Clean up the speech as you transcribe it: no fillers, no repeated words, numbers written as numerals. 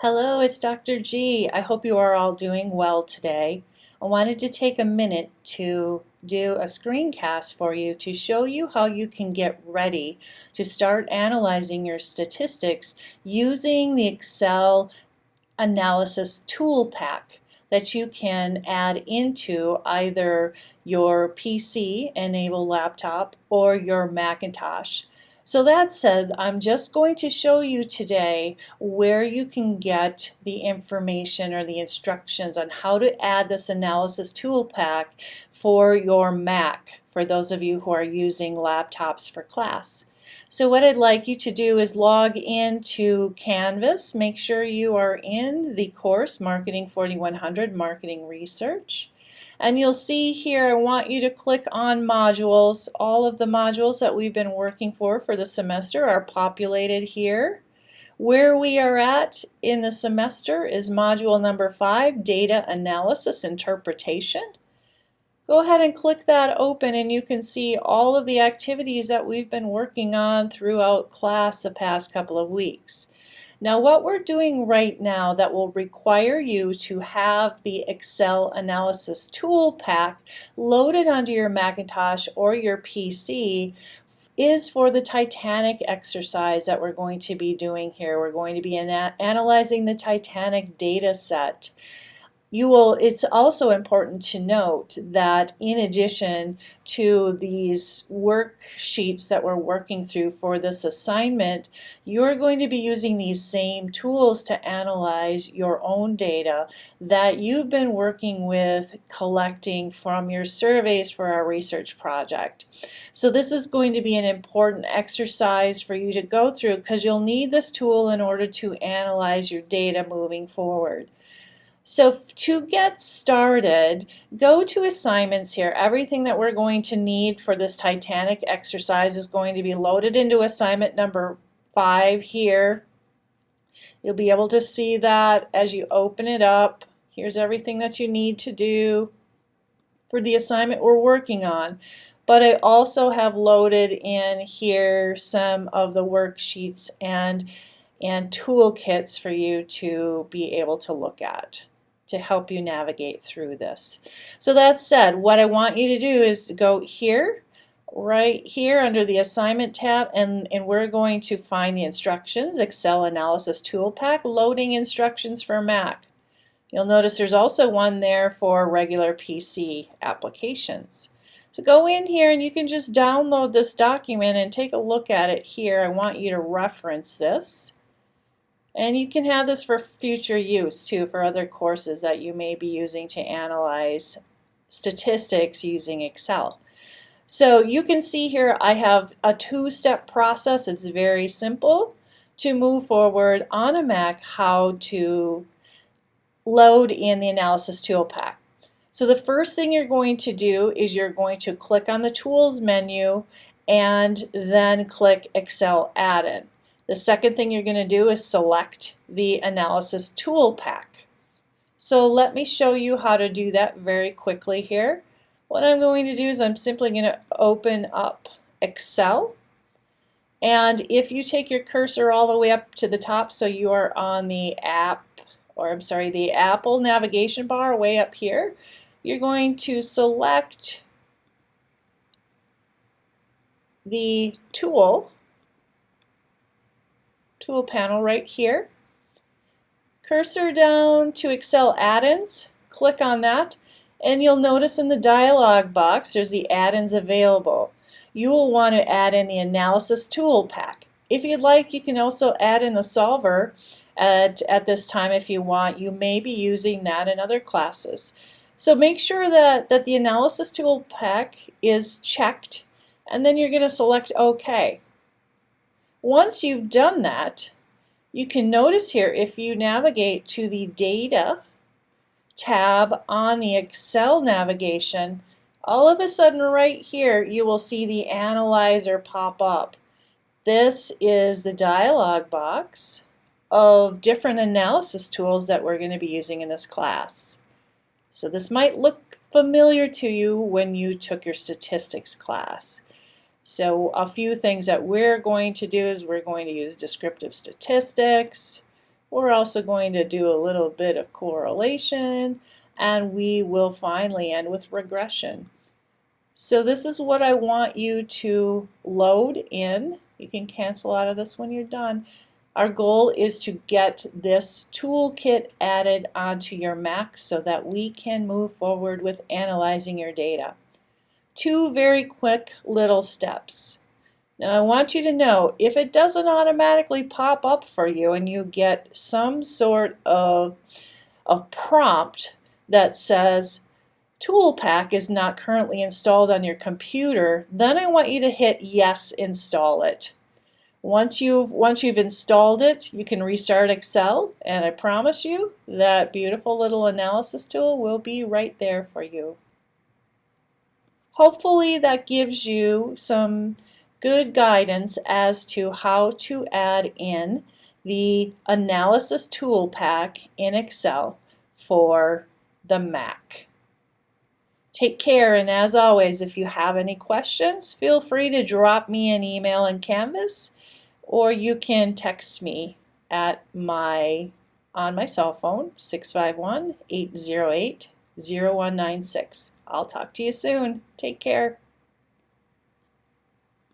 Hello, it's Dr. G. I hope you are all doing well today. I wanted to take a minute to do a screencast for you to show you how you can get ready to start analyzing your statistics using the Excel analysis ToolPak that you can add into either your PC-enabled laptop or your Macintosh. So that said, I'm just going to show you today where you can get the information or the instructions on how to add this analysis ToolPak for your Mac, for those of you who are using laptops for class. So what I'd like you to do is log into Canvas. Make sure you are in the course Marketing 4100 Marketing Research. And you'll see here I want you to click on modules. All of the modules that we've been working for the semester are populated here. Where we are at in the semester is module number 5, Data Analysis Interpretation. Go ahead and click that open and you can see all of the activities that we've been working on throughout class the past couple of weeks. Now what we're doing right now that will require you to have the Excel Analysis ToolPak loaded onto your Macintosh or your PC is for the Titanic exercise that we're going to be doing here. We're going to be analyzing the Titanic data set. It's also important to note that in addition to these worksheets that we're working through for this assignment, you're going to be using these same tools to analyze your own data that you've been working with collecting from your surveys for our research project. So this is going to be an important exercise for you to go through because you'll need this tool in order to analyze your data moving forward. So to get started, go to assignments here. Everything that we're going to need for this Titanic exercise is going to be loaded into assignment number 5 here. You'll be able to see that as you open it up. Here's everything that you need to do for the assignment we're working on. But I also have loaded in here some of the worksheets and toolkits for you to be able to look at to help you navigate through this. So that said, what I want you to do is go here, right here under the assignment tab, and we're going to find the instructions, Excel Analysis ToolPak, loading instructions for Mac. You'll notice there's also one there for regular PC applications. So go in here and you can just download this document and take a look at it here. I want you to reference this. And you can have this for future use too, for other courses that you may be using to analyze statistics using Excel. So you can see here I have a 2-step process. It's very simple to move forward on a Mac how to load in the Analysis ToolPak. So the first thing you're going to do is you're going to click on the Tools menu and then click Excel Add-in. The second thing you're going to do is select the Analysis ToolPak. So let me show you how to do that very quickly here. What I'm going to do is I'm simply going to open up Excel. And if you take your cursor all the way up to the top so you are on the the Apple navigation bar way up here, you're going to select the tool panel right here. Cursor down to Excel add-ins, click on that, and you'll notice in the dialog box there's the add-ins available. You will want to add in the Analysis ToolPak. If you'd like, you can also add in the solver at this time if you want. You may be using that in other classes. So make sure that the Analysis ToolPak is checked, and then you're going to select OK. Once you've done that, you can notice here if you navigate to the Data tab on the Excel navigation, all of a sudden right here you will see the Analyzer pop up. This is the dialog box of different analysis tools that we're going to be using in this class. So this might look familiar to you when you took your statistics class. So a few things that we're going to do is we're going to use descriptive statistics, We're also going to do a little bit of correlation, and we will finally end with regression. So this is what I want you to load in. You can cancel out of this when you're done. Our goal is to get this toolkit added onto your Mac so that we can move forward with analyzing your data. Two very quick little steps. Now I want you to know, if it doesn't automatically pop up for you and you get some sort of a prompt that says ToolPak is not currently installed on your computer, then I want you to hit yes, install it. Once you've installed it, you can restart Excel, and I promise you that beautiful little analysis tool will be right there for you. Hopefully that gives you some good guidance as to how to add in the analysis ToolPak in Excel for the Mac. Take care, and as always, if you have any questions, feel free to drop me an email in Canvas, or you can text me on my cell phone, 651-808-0196. I'll talk to you soon. Take care.